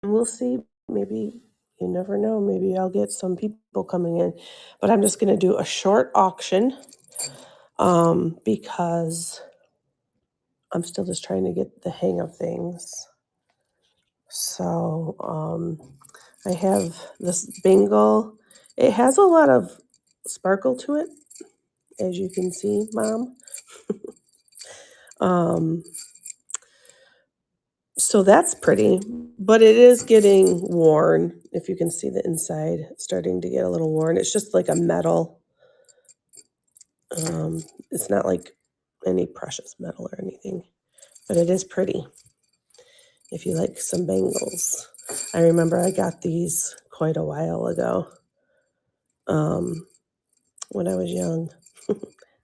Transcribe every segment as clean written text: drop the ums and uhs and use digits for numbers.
we'll see. Maybe you never know. Maybe I'll get some people coming in. But I'm just going to do a short auction because I'm still just trying to get the hang of things. So I have this Bengal. It has a lot of sparkle to it, as you can see, Mom. So that's pretty, but it is getting worn. If you can see the inside, it's starting to get a little worn. It's just like a metal. It's not like any precious metal or anything, but it is pretty if you like some bangles. I remember I got these quite a while ago when I was young.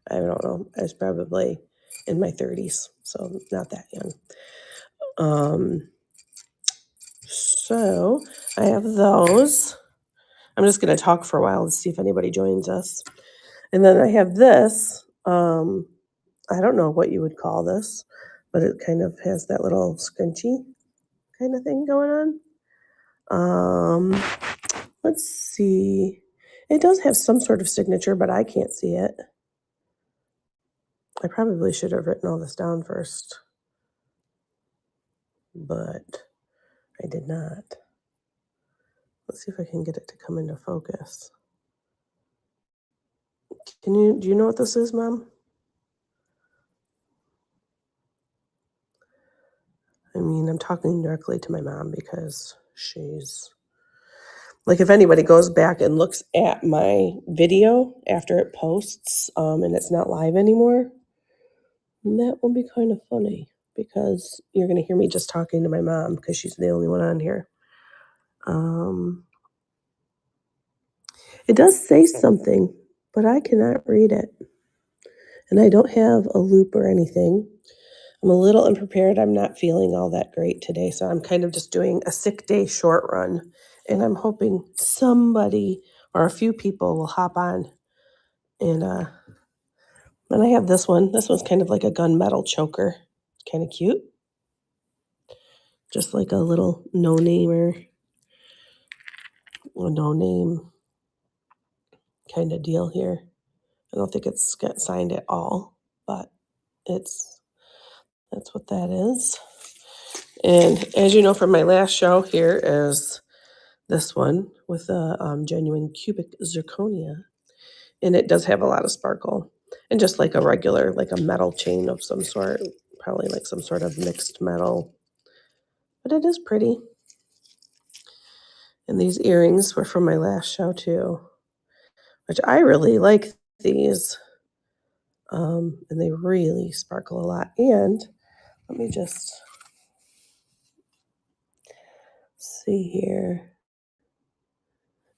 I don't know. I was probably in my 30s, so not that young. So I have those. I'm just going to talk for a while to see if anybody joins us. And then I have this. I don't know what you would call this, but it kind of has that little scrunchy kind of thing going on. Let's see. It does have some sort of signature, but I can't see it. I probably should have written all this down first, but I did not. Let's see if I can get it to come into focus. Do you know what this is, Mom? I mean, I'm talking directly to my mom because she's like, if anybody goes back and looks at my video after it posts and it's not live anymore, that will be kind of funny because you're going to hear me just talking to my mom because she's the only one on here. It does say something, but I cannot read it. And I don't have a loop or anything. I'm a little unprepared. I'm not feeling all that great today. So I'm kind of just doing a sick day short run. And I'm hoping somebody or a few people will hop on. And then I have this one. This one's kind of like a gunmetal choker. Kind of cute. Just like a little no-namer or no-name kind of deal here. I don't think it's got signed at all, but that's what that is. And as you know from my last show, here is this one with a genuine cubic zirconia. And it does have a lot of sparkle. And just like a regular, like a metal chain of some sort, probably like some sort of mixed metal. But it is pretty. And these earrings were from my last show too, which I really like these. And they really sparkle a lot. And let me just see here.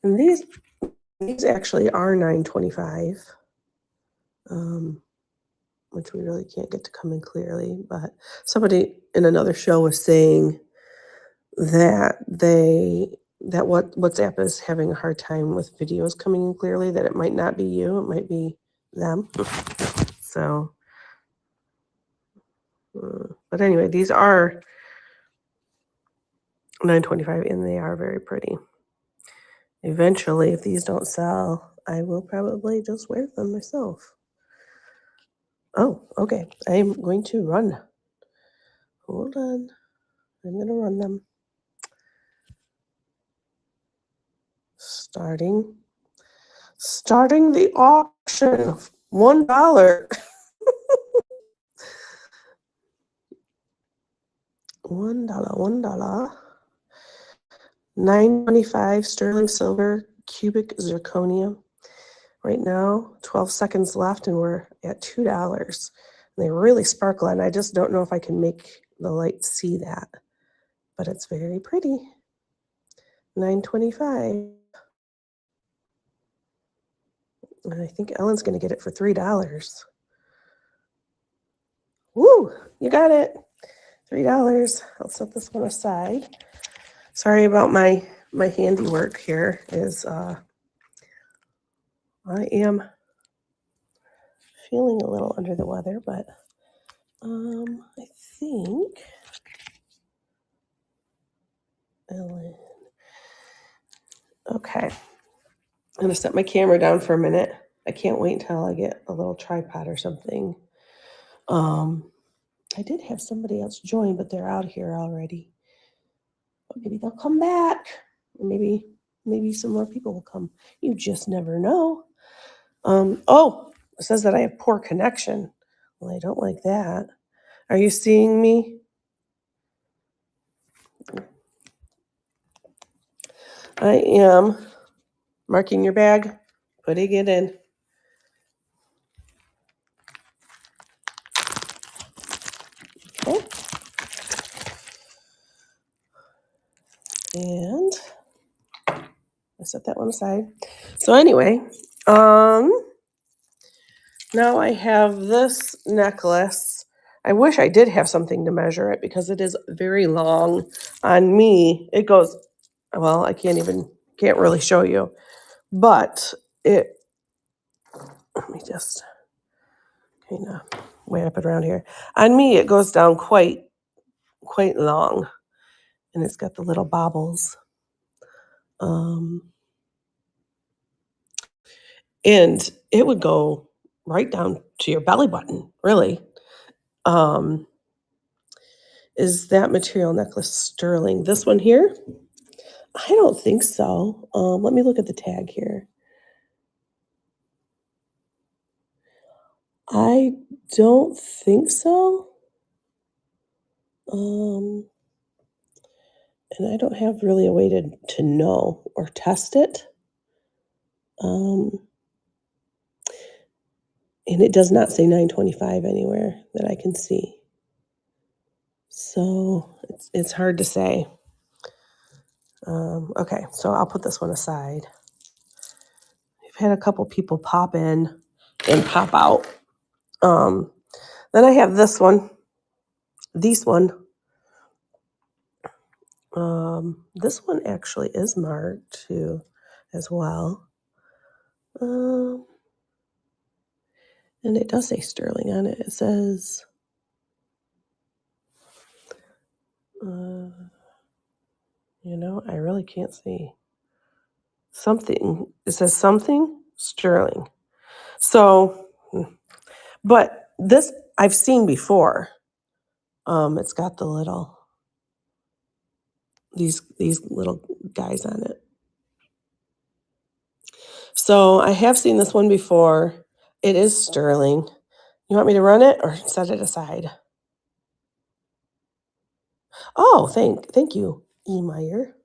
And these actually are $9.25, which we really can't get to come in clearly. But somebody in another show was saying that WhatsApp is having a hard time with videos coming in clearly, that it might not be you, it might be them. So, but anyway, these are $9.25 and they are very pretty. Eventually, if these don't sell, I will probably just wear them myself. Oh, okay. I'm going to run. Hold on. I'm going to run them. Starting the auction. $1. $1. $9.25 sterling silver cubic zirconia. Right now, 12 seconds left, and we're at $2. And they really sparkle, and I just don't know if I can make the light see that. But it's very pretty. $9.25. And I think Ellen's going to get it for $3. Woo! You got it. $3. I'll set this one aside. Sorry about my handiwork here. I am feeling a little under the weather, but I think Ellen. Okay. I'm going to set my camera down for a minute. I can't wait until I get a little tripod or something. I did have somebody else join, but they're out here already. But maybe they'll come back. Or maybe some more people will come. You just never know. Oh, it says that I have poor connection. Well, I don't like that. Are you seeing me? I am marking your bag, putting it in. Okay. And I set that one aside. So anyway, now I have this necklace. I wish I did have something to measure it because it is very long on me. It goes, well, I can't really show you, but let me just kind of wrap it around here. On me, it goes down quite long, and it's got the little baubles. And it would go right down to your belly button, really. Is that material necklace sterling? This one here? I don't think so. Let me look at the tag here. I don't think so. And I don't have really a way to know or test it. And it does not say 925 anywhere that I can see. So it's hard to say. Okay, so I'll put this one aside. I've had a couple people pop in and pop out. Then I have this one. This one actually is marked too, as well. And it does say sterling on it. It says, I really can't see. Something. It says something sterling. So, but this I've seen before. It's got these little guys on it. So I have seen this one before. It is sterling. You want me to run it or set it aside? Oh, thank you, E. Meyer.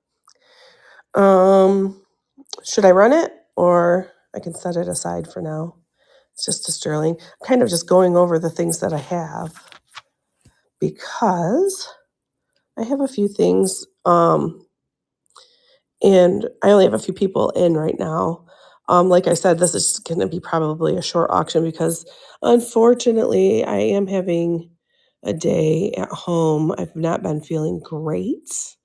Should I run it or I can set it aside for now? It's just a sterling. I'm kind of just going over the things that I have because I have a few things. And I only have a few people in right now. Like I said, this is going to be probably a short auction because unfortunately I am having a day at home. I've not been feeling great.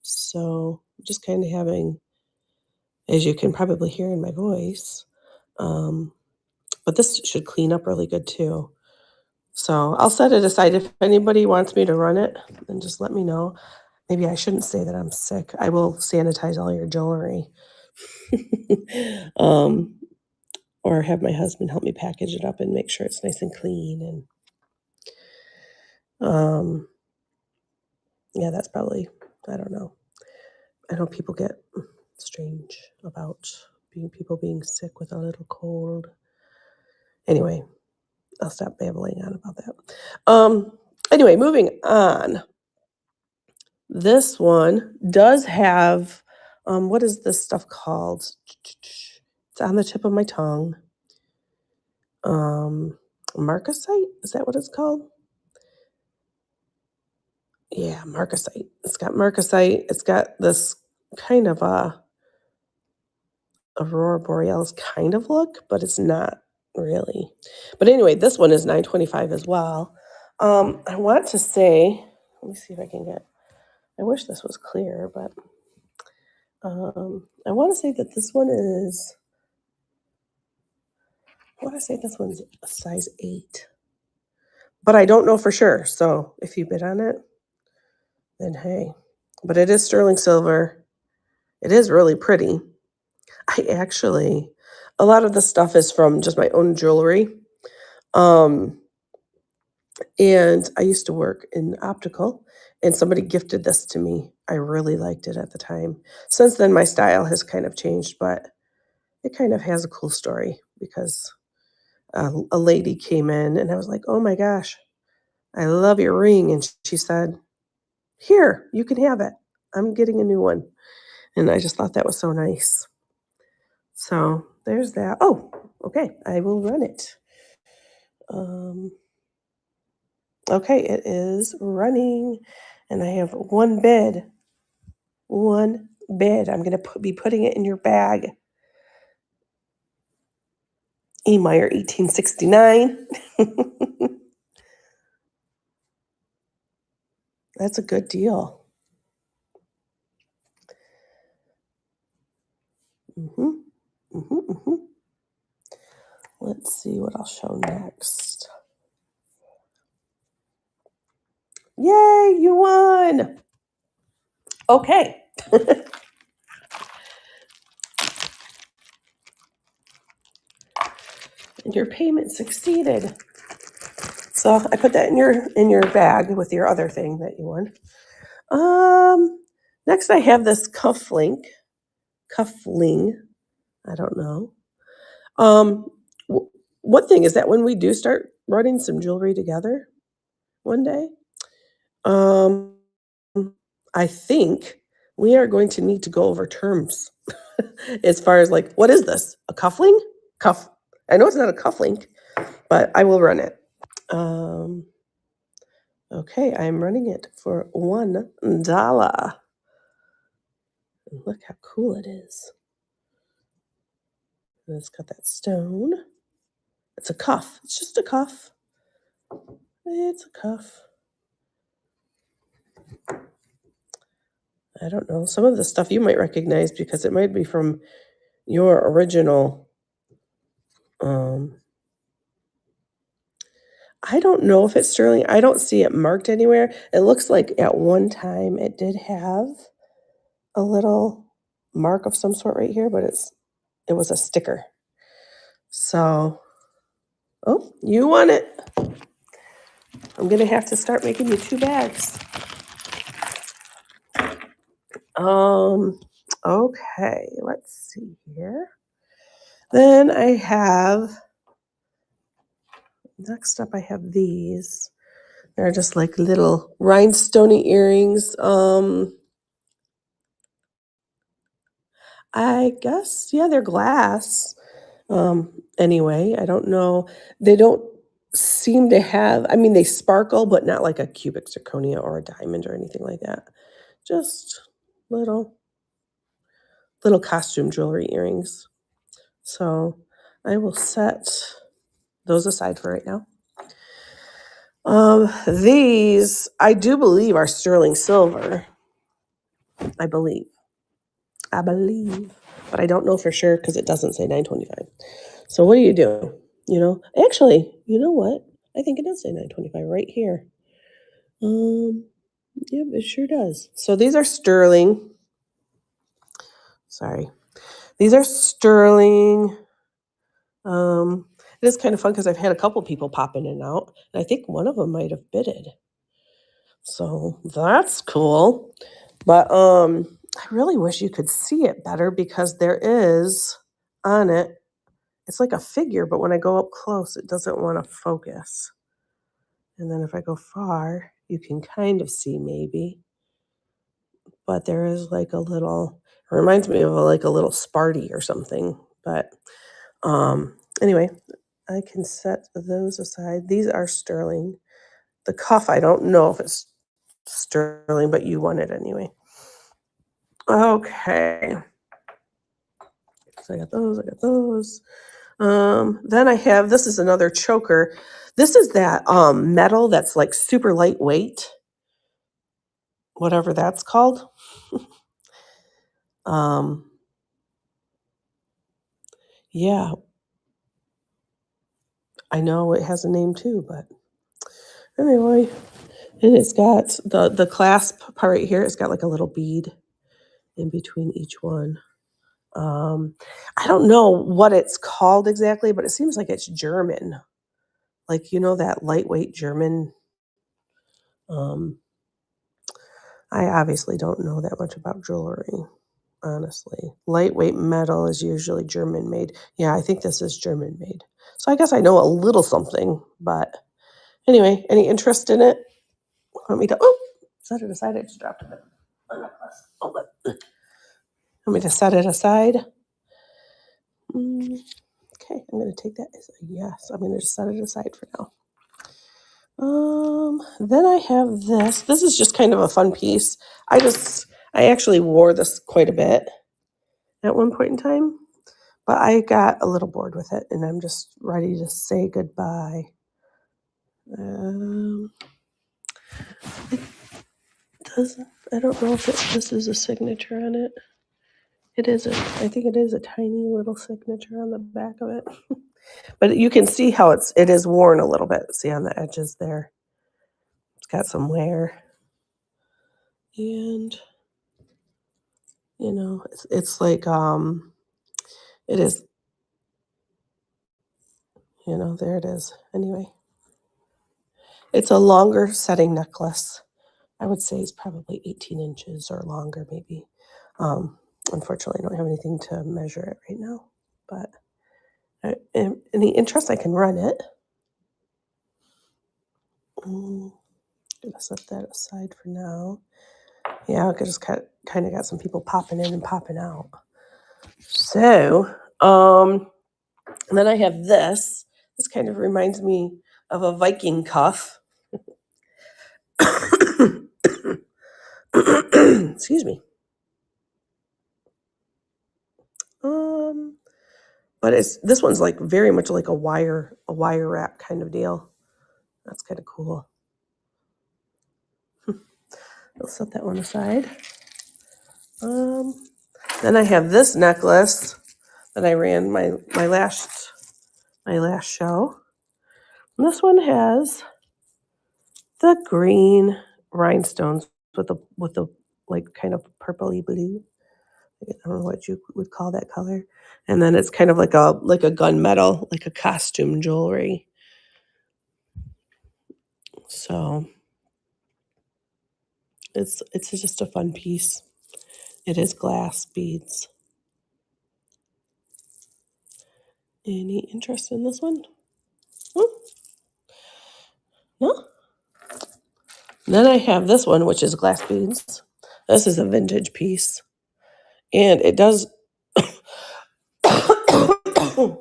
So just kind of having, as you can probably hear in my voice, but this should clean up really good too. So I'll set it aside. If anybody wants me to run it, then just let me know. Maybe I shouldn't say that I'm sick. I will sanitize all your jewelry. um, or have my husband help me package it up and make sure it's nice and clean. And yeah, that's probably, I don't know. I know people get strange about people being sick with a little cold. Anyway, I'll stop babbling on about that. Anyway, moving on. This one does have, what is this stuff called? It's on the tip of my tongue. Marcasite? Is that what it's called? Yeah, marcasite. It's got marcasite. It's got this kind of a aurora borealis kind of look, but it's not really. But anyway, this one is 925 as well. I want to say, let me see if I can get. I wish this was clear, but I want to say that this one is. I want to say this one's a size 8, but I don't know for sure. So if you bid on it, then hey, but it is sterling silver. It is really pretty. A lot of the stuff is from just my own jewelry. Um, and I used to work in optical, and somebody gifted this to me. I really liked it at the time. Since then, my style has kind of changed, but it kind of has a cool story because a lady came in and I was like, oh my gosh, I love your ring. And she said, here, you can have it. I'm getting a new one. And I just thought that was so nice. So there's that. Oh, okay. I will run it. Um, okay, it is running. And I have one bid. One bid. I'm going to be putting it in your bag. E. Meyer, 1869. That's a good deal. Mm-hmm. Mm-hmm. Mm-hmm. Let's see what I'll show next. Yay, you won! Okay. And your payment succeeded. So I put that in your bag with your other thing that you won. Next I have this cuffling. I don't know. One thing is that when we do start running some jewelry together one day, um, I think we are going to need to go over terms as far as like, what is this? A cuffling? Cuff. I know it's not a cufflink, but I will run it. Okay, I'm running it for $1. Look how cool it is. And it's got that stone. It's a cuff. It's just a cuff. It's a cuff. I don't know. Some of the stuff you might recognize because it might be from your original. I don't know if it's sterling. I don't see it marked anywhere. It looks like at one time it did have a little mark of some sort right here, but it was a sticker. So, oh, you won it. I'm gonna have to start making you 2 bags. Okay, let's see here. Then next up I have these. They're just like little rhinestone earrings. I guess, yeah, they're glass. Anyway, I don't know. They don't seem to have, I mean, they sparkle, but not like a cubic zirconia or a diamond or anything like that. Just little, little costume jewelry earrings. So I will set those aside for right now. These I do believe are sterling silver. I believe, but I don't know for sure because it doesn't say 925. So what do? Actually, you know what? I think it does say 925 right here. Yep, it sure does. So these are sterling. Sorry, these are sterling. It is kind of fun because I've had a couple people pop in and out, and I think one of them might have bidded. So that's cool. But I really wish you could see it better because there is on it, it's like a figure, but when I go up close, it doesn't want to focus. And then if I go far, you can kind of see maybe, but there is like it reminds me of like a little Sparty or something. But anyway, I can set those aside. These are sterling. The cuff, I don't know if it's sterling, but you won it anyway. Okay. So I got those. Then I have, this is another choker. This is that metal that's like super lightweight, whatever that's called. Yeah, I know it has a name too, but anyway, And it's got the clasp part right here, it's got like a little bead in between each one. Um, I don't know what it's called exactly, but it seems like it's German. Like, that lightweight German. Um, I obviously don't know that much about jewelry, honestly. Lightweight metal is usually German made. Yeah, I think this is German made. So I guess I know a little something, but anyway, any interest in it? Want me to, oh, set it aside? I just dropped it. Oh, want me to set it aside? Mm, okay, I'm going to take that as a yes. I'm going to just set it aside for now. Then I have this. This is just kind of a fun piece. I actually wore this quite a bit at one point in time, but I got a little bored with it and I'm just ready to say goodbye. Um, it doesn't, I don't know if this is a signature on it. I think it is a tiny little signature on the back of it. But you can see how it is worn a little bit. See on the edges there. It's got some wear. And it's like it is, there it is. Anyway, it's a longer setting necklace. I would say it's probably 18 inches or longer, maybe. Unfortunately, I don't have anything to measure it right now. But in the interest, I can run it. Gonna set that aside for now. Yeah, I just kind of got some people popping in and popping out. So, and then I have this. This kind of reminds me of a Viking cuff. Excuse me. But this one's like very much like a wire wrap kind of deal. That's kind of cool. I'll set that one aside. Then I have this necklace that I ran my last show. And this one has the green rhinestones with the like kind of purpley blue. I don't know what you would call that color. And then it's kind of like a gunmetal, like a costume jewelry. So it's just a fun piece. It is glass beads. Any interest in this one? No? Then I have this one, which is glass beads. This is a vintage piece. And it does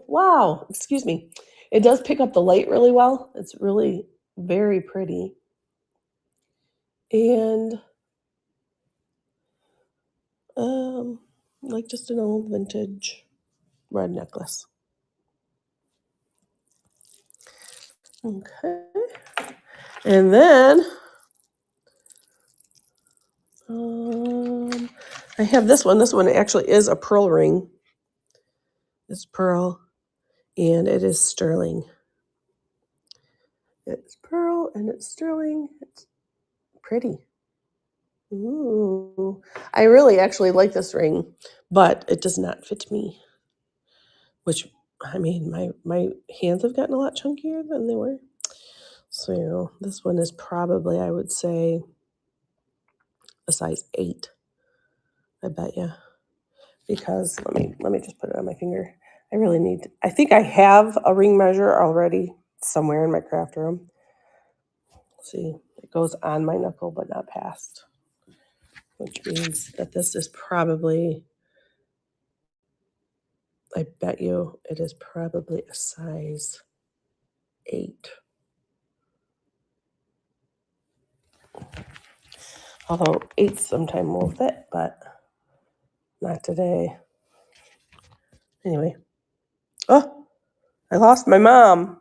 wow, excuse me. It does pick up the light really well. It's really very pretty. And like just an old vintage red necklace. Okay. And then I have this one. This one actually is a pearl ring. It's pearl and it is sterling. It's pearl and it's sterling. It's pretty. Ooh. I really actually like this ring, but it does not fit me. Which, I mean, my hands have gotten a lot chunkier than they were. So this one is probably, I would say, a size 8. I bet you. Because let me just put it on my finger. I think I have a ring measure already somewhere in my craft room. See, it goes on my knuckle but not past, which means that this is probably, I bet you it is probably a size 8. Although 8 sometimes will fit, but not today. Anyway. Oh, I lost my mom.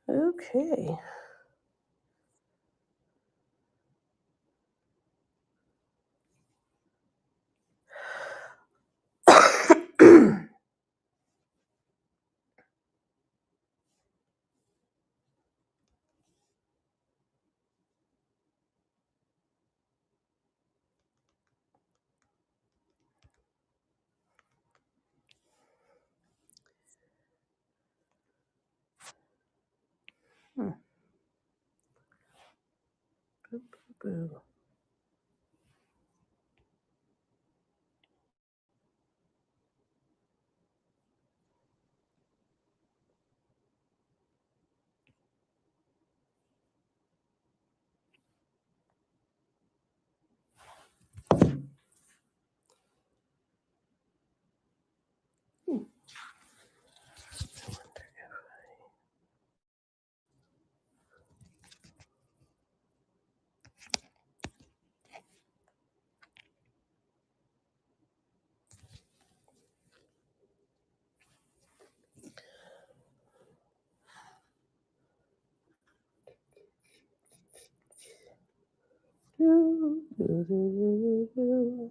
Okay. Hmm. Boo, boo, boo. Do, do, do, do, do.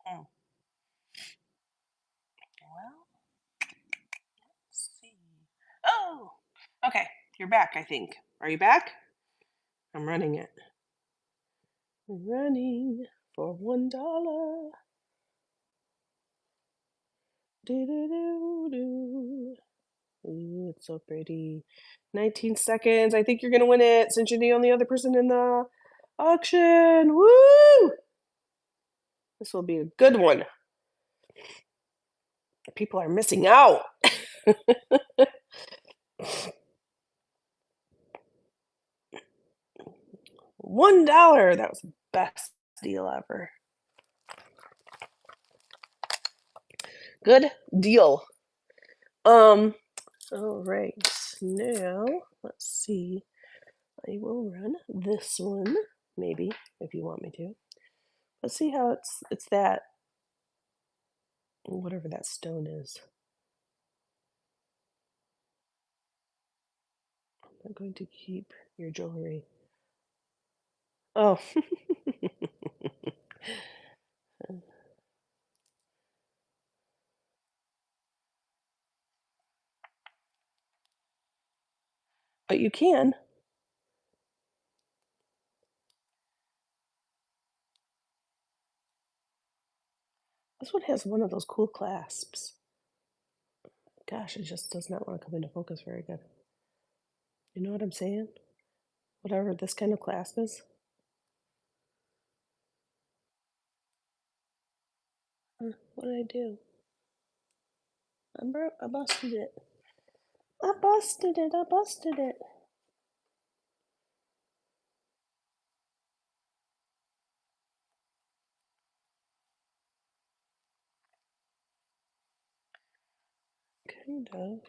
Hmm. Well, let's see. Oh, okay. You're back, I think. Are you back? I'm running it. Running for $1. Do, do, do, do. Ooh, it's so pretty. 19 seconds. I think you're gonna win it since you're the only other person in the auction. Woo! This will be a good one. People are missing out. $1. That was the best deal ever. Good deal. All right. Now, let's see. I will run this one, maybe, if you want me to. Let's see how it's that whatever that stone is. I'm going to keep your jewelry. Oh. But you can. This one has one of those cool clasps. Gosh, it just does not want to come into focus very good. You know what I'm saying? Whatever this kind of clasp is. What did I do? I busted it. I busted it. I busted it. Kind of.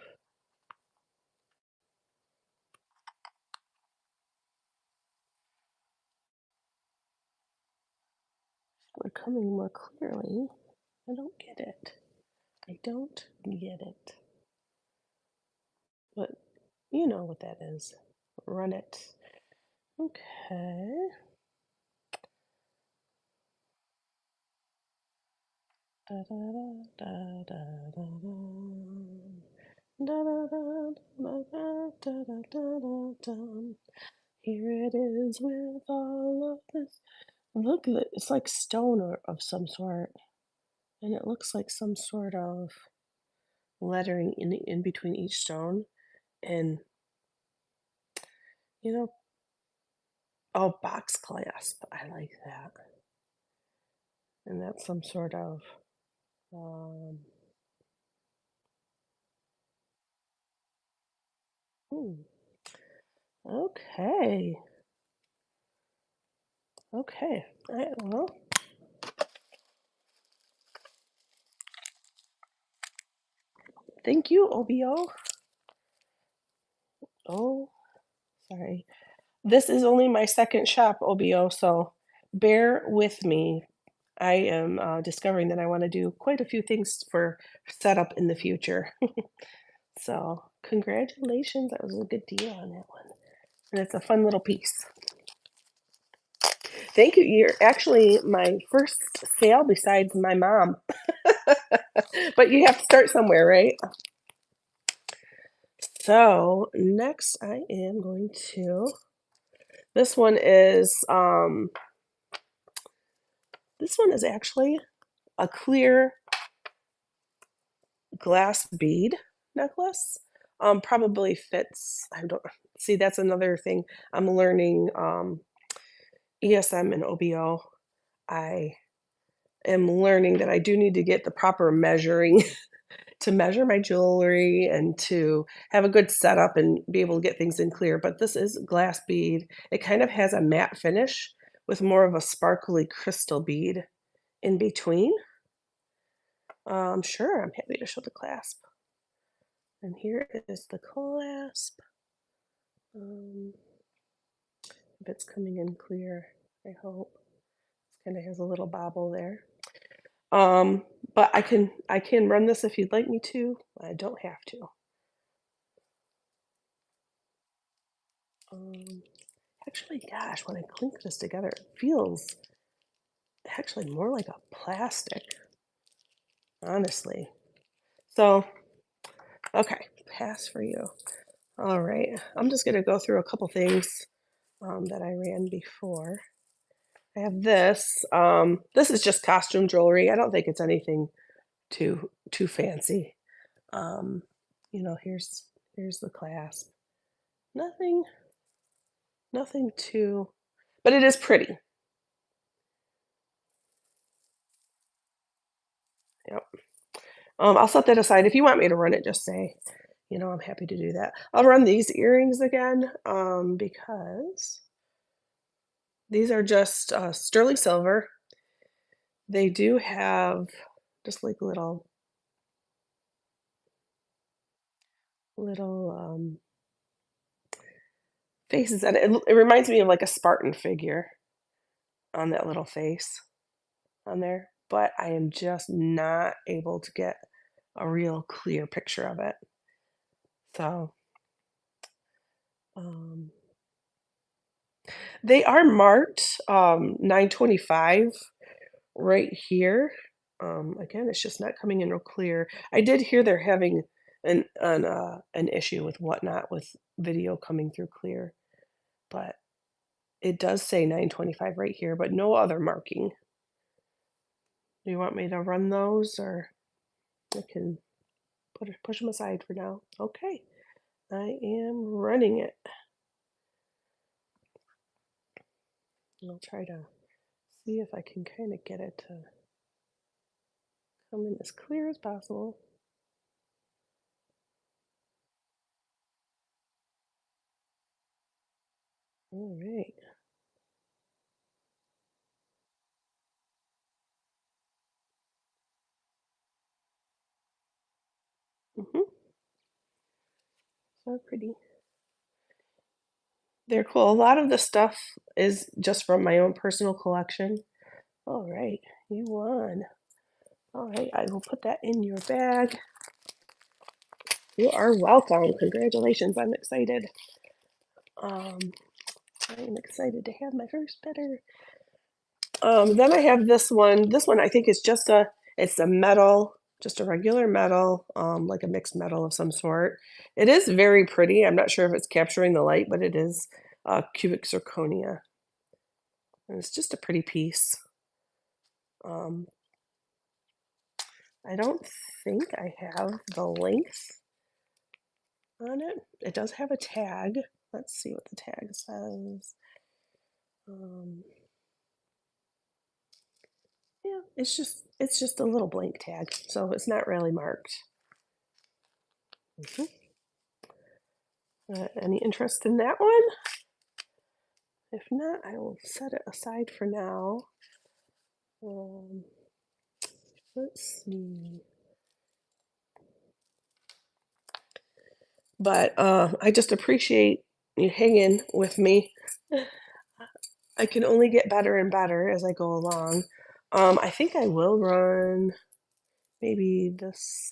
We're coming more clearly. I don't get it. I don't get it. but you know what that is. Run it. Okay. Da, da, da, da, da, da, da, da, da, da, da, da, da, da, da, da. Here it is with all of this. Look, it's like stone or of some sort, and it looks like some sort of lettering in between each stone. And you know, oh, box clasp. I like that. And that's some sort of um. Hmm, okay. Okay. Well, thank you, OBO. Oh, sorry. This is only my second shop, OBO, so bear with me. I am discovering that I want to do quite a few things for setup in the future. So, congratulations. That was a good deal on that one. And it's a fun little piece. Thank you. You're actually my first sale besides my mom. But you have to start somewhere, right? So, next I am going to this one is this one is actually a clear glass bead necklace. Probably fits. I don't see. That's another thing I'm learning. ESM and OBO. I am learning that I do need to get the proper measuring to measure my jewelry and to have a good setup and be able to get things in clear. But this is glass bead. It kind of has a matte finish with more of a sparkly crystal bead in between. Sure, I'm happy to show the clasp. And here is the clasp. Um, if it's coming in clear, I hope. It kind of has a little bobble there. Um, but I can run this if you'd like me to. I don't have to. Um, actually, gosh, when I clink this together, it feels actually more like a plastic, honestly. So, okay, pass for you. All right, I'm just gonna go through a couple things that I ran before. I have this. This is just costume jewelry. I don't think it's anything too fancy. Um, here's the clasp. Nothing nothing too, but it is pretty. Yep. I'll set that aside. If you want me to run it, just say, I'm happy to do that. I'll run these earrings again, because these are just sterling silver. They do have just like little faces, and it reminds me of like a Spartan figure on that little face on there. But I am just not able to get a real clear picture of it. So, um, they are marked 925 right here. Again, it's just not coming in real clear. I did hear they're having an issue with Whatnot with video coming through clear, but it does say 925 right here, but no other marking. Do you want me to run those, or I can push them aside for now? Okay, I am running it. I'll try to see if I can kind of get it to come in as clear as possible. All right. Mm-hmm. So pretty. They're cool. A lot of the stuff is just from my own personal collection. All right, you won. All right, I will put that in your bag. You are welcome. Congratulations. I'm excited. Um, I am excited to have my first bidder. Then I have this one. This one I think is just it's a metal, just a regular metal, like a mixed metal of some sort. It is very pretty. I'm not sure if it's capturing the light, but it is cubic zirconia. And it's just a pretty piece. Um, I don't think I have the length on it. It does have a tag. Let's see what the tag says. Um, yeah, it's just a little blank tag, so it's not really marked. Mhm. Any interest in that one? If not, I will set it aside for now. Um, let's see. But I just appreciate you hanging with me. I can only get better and better as I go along. I think I will run maybe this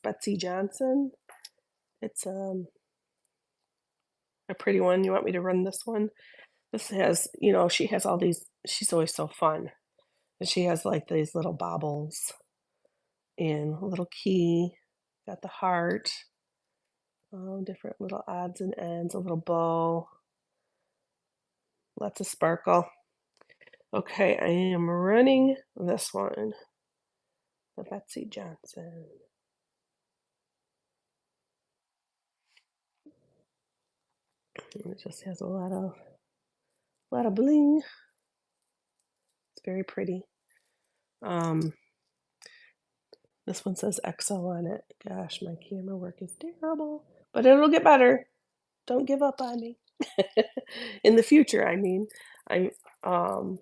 Betsy Johnson. It's a pretty one. You want me to run this one? This has, she has all these. She's always so fun. And she has like these little baubles and a little key. Got the heart. Different little odds and ends. A little bow. Lots of sparkle. Okay, I am running this one. The Betsy Johnson. And it just has a lot of bling. It's very pretty. Um, this one says EXO on it. Gosh, my camera work is terrible, but it'll get better. Don't give up on me. In the future, I mean. I'm all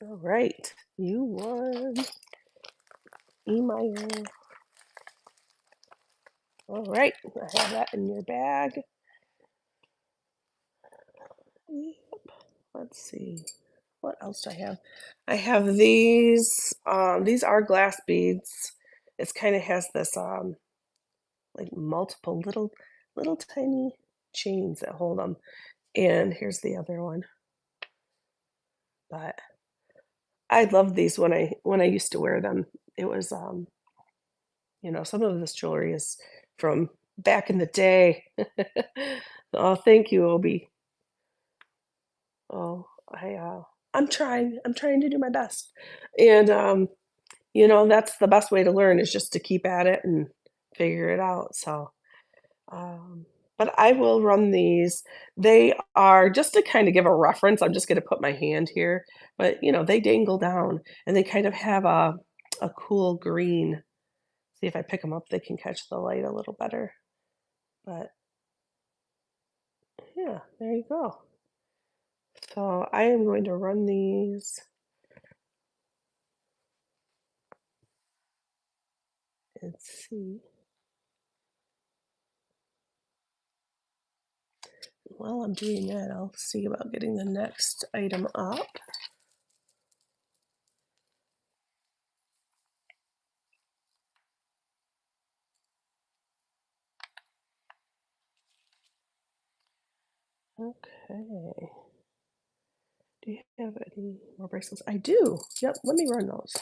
right. You won email. All right, I have that in your bag. Yep. Let's see. What else do I have? I have these. These are glass beads. It's kind of has this like multiple little tiny chains that hold them. And here's the other one. But I loved these when I used to wear them. It was some of this jewelry is from back in the day. Oh, thank you, Obi. Oh, I'm trying to do my best. And that's the best way to learn is just to keep at it and figure it out. So, um, but I will run these. They are just to kind of give a reference. I'm just going to put my hand here, but they dangle down and they kind of have a cool green. See if I pick them up, they can catch the light a little better. But yeah, there you go. So I am going to run these and see. While I'm doing that, I'll see about getting the next item up. Okay. Do you have any more bracelets? I do. Yep, let me run those.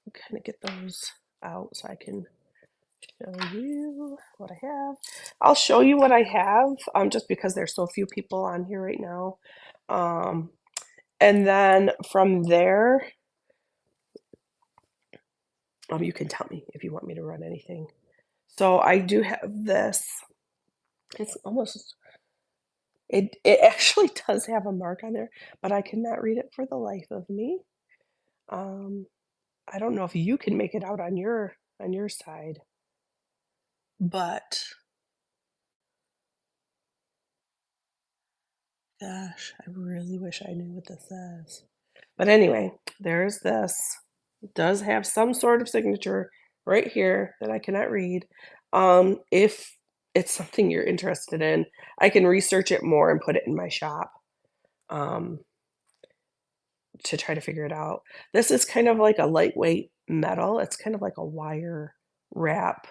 I'll kind of get those out so I can show you what I have. I'll show you what I have, just because there's so few people on here right now. And then from there, you can tell me if you want me to run anything. So I do have this. It's almost it actually does have a mark on there, but I cannot read it for the life of me. Um, I don't know if you can make it out on your side, but gosh, I really wish I knew what this says. But anyway, there's this. It does have some sort of signature right here that I cannot read. If it's something you're interested in, I can research it more and put it in my shop. Um, to try to figure it out. This is kind of like a lightweight metal. It's kind of like a wire. wrap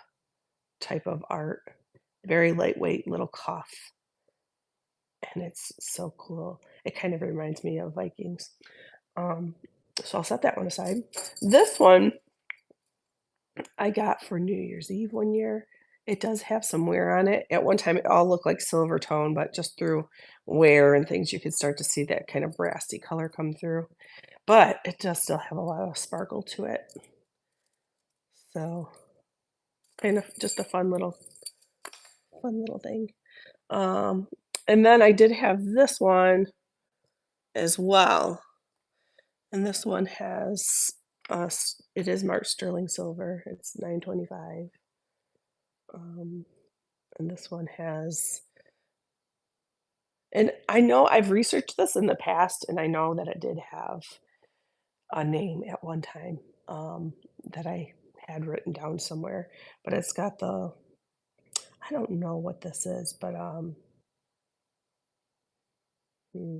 type of art. Very lightweight little cuff, and it's so cool. It kind of reminds me of Vikings. Um, so I'll set that one aside. This one I got for New Year's Eve one year. It does have some wear on it. At one time, it all looked like silver tone, but just through wear and things, you could start to see that kind of brassy color come through. But it does still have a lot of sparkle to it. So kind of just a fun little thing. Um, and then I did have this one as well. And this one has it is marked sterling silver. It's 925. Um, and this one has, and I know I've researched this in the past, and I know that it did have a name at one time, that I had written down somewhere, but it's got the, I don't know what this is, but, hmm,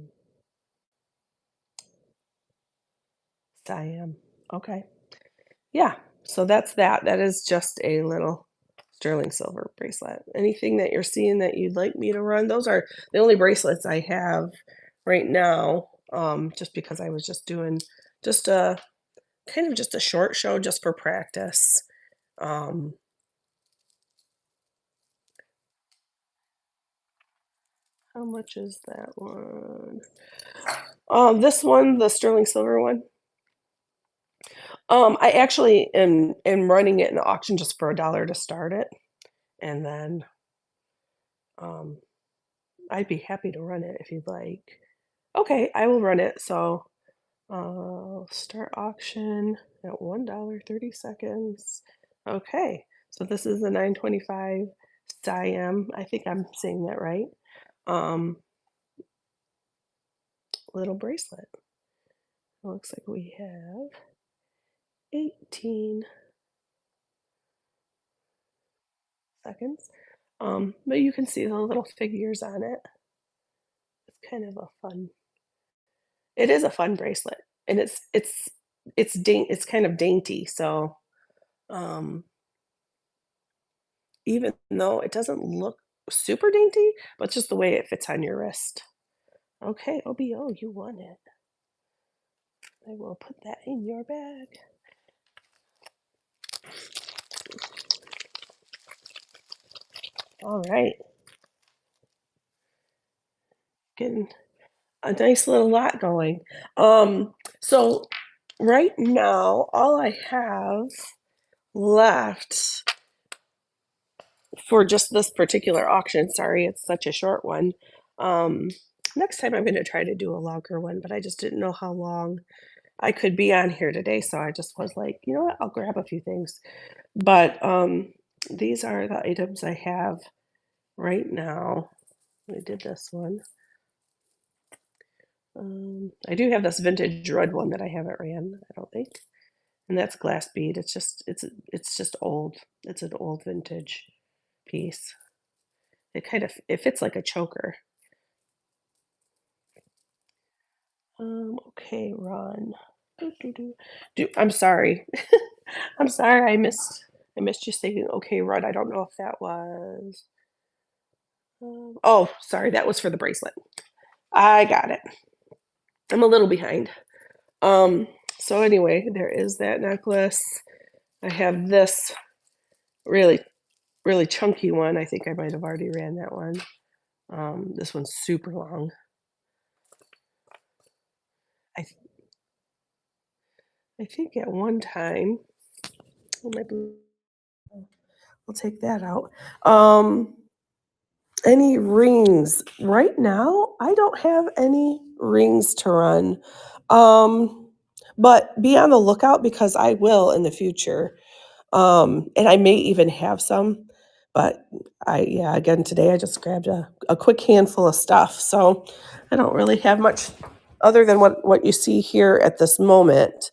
Siam. Okay. Yeah, so that's that. That is just a little sterling silver bracelet. Anything that you're seeing that you'd like me to run? Those are the only bracelets I have right now, just because I was just doing just a kind of just a short show just for practice. Um, how much is that one? This one, the sterling silver one, I actually am running it in auction just for $1 to start it, and then, um, I'd be happy to run it if you'd like. Okay, I will run it. So, start auction at $1, 30 seconds. Okay, so this is the 925 Siam. I think I'm saying that right. Um, little bracelet. It looks like we have 18 seconds. But you can see the little figures on it. It's kind of a fun. It is a fun bracelet, and it's kind of dainty. So, um, even though it doesn't look super dainty, but just the way it fits on your wrist. Okay, OBO, you won it. I will put that in your bag. All right, getting a nice little lot going. So right now, all I have left for just this particular auction, sorry, it's such a short one. Um, Next time I'm gonna try to do a longer one, but I just didn't know how long I could be on here today, so I just was like, "You know what? I'll grab a few things." But, these are the items I have right now. I did this one. I do have this vintage red one that I haven't ran, I don't think, and that's glass bead. It's just old. It's an old vintage piece. It fits like a choker. Okay, run. Do, do, do. I'm sorry. I'm sorry, I missed you saying, "Okay, run." I don't know if that was, oh, sorry, that was for the bracelet. I got it. I'm a little behind. Um, so anyway, there is that necklace. I have this really, really chunky one. I think I might have already ran that one. This one's super long. I th I think at one time, oh, my blue, we'll take that out. Any rings? Right now, I don't have any rings to run. Um, but be on the lookout because I will in the future. And I may even have some, but yeah, again, today I just grabbed a quick handful of stuff. So I don't really have much other than what you see here at this moment.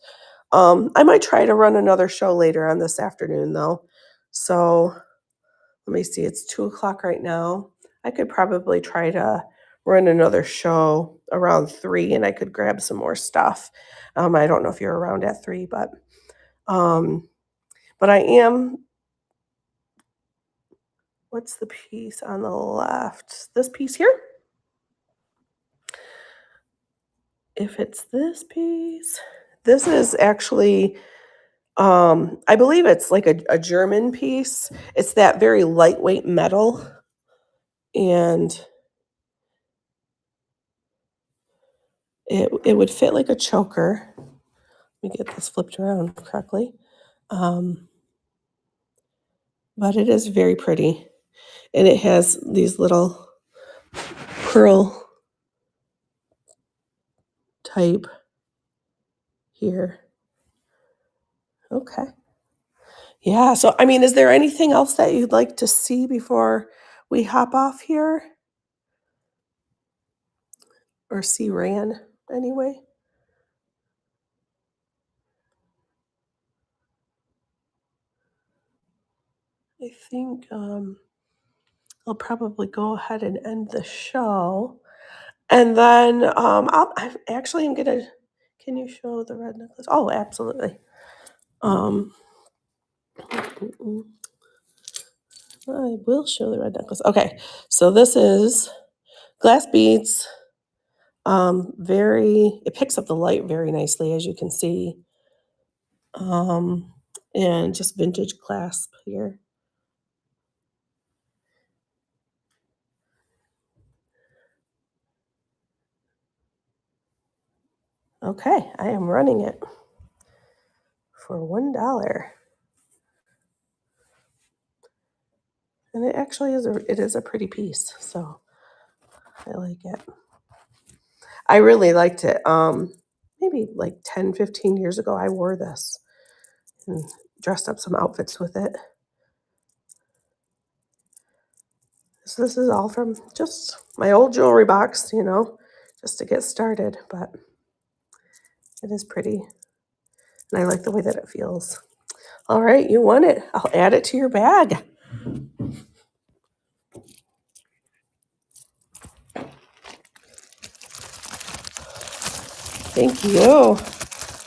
I might try to run another show later on this afternoon though. So let me see, it's 2 o'clock right now. I could probably try to run another show around 3 and I could grab some more stuff. I don't know if you're around at 3, um, but I am. what's the piece on the left? This piece here? If it's this piece, this is actually, I believe it's like a German piece. It's that very lightweight metal, and it would fit like a choker. Let me get this flipped around correctly. Um, but it is very pretty, and it has these little pearl type here. Okay. Yeah, so, I mean, is there anything else that you'd like to see before we hop off here? Or see Ran, anyway? I think, I'll probably go ahead and end the show, and then, I'm gonna can you show the red necklace? Oh, absolutely. Um, mm, mm, I will show the red necklace. Okay, so this is glass beads. Very it picks up the light very nicely, as you can see. Um, and just vintage clasp here. Okay, I am running it for $1. And it actually is a pretty piece, so I like it. I really liked it. Maybe like 10, 15 years ago, I wore this and dressed up some outfits with it. So this is all from just my old jewelry box, just to get started, but it is pretty. And I like the way that it feels. All right, you won it. I'll add it to your bag. Thank you.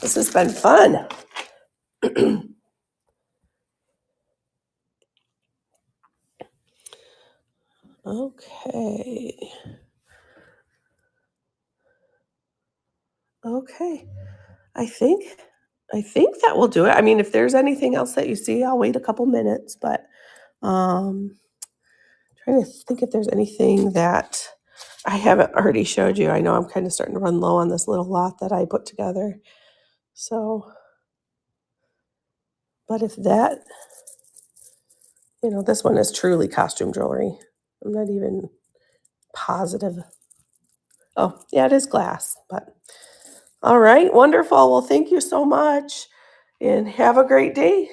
This has been fun. Okay. Okay. I think I think that will do it. I mean, if there's anything else that you see, I'll wait a couple minutes, but um trying to think if there's anything that I haven't already showed you. I know I'm kind of starting to run low on this little lot that I put together. So, but if that, this one is truly costume jewelry. I'm not even positive. Oh, yeah, it is glass, but all right, wonderful. Well, thank you so much and have a great day.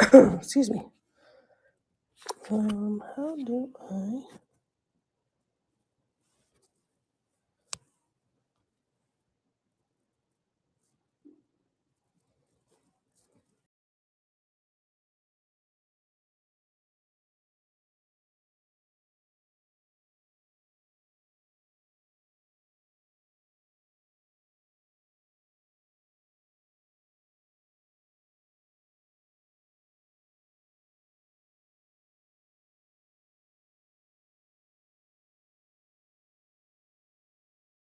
Excuse me. How do I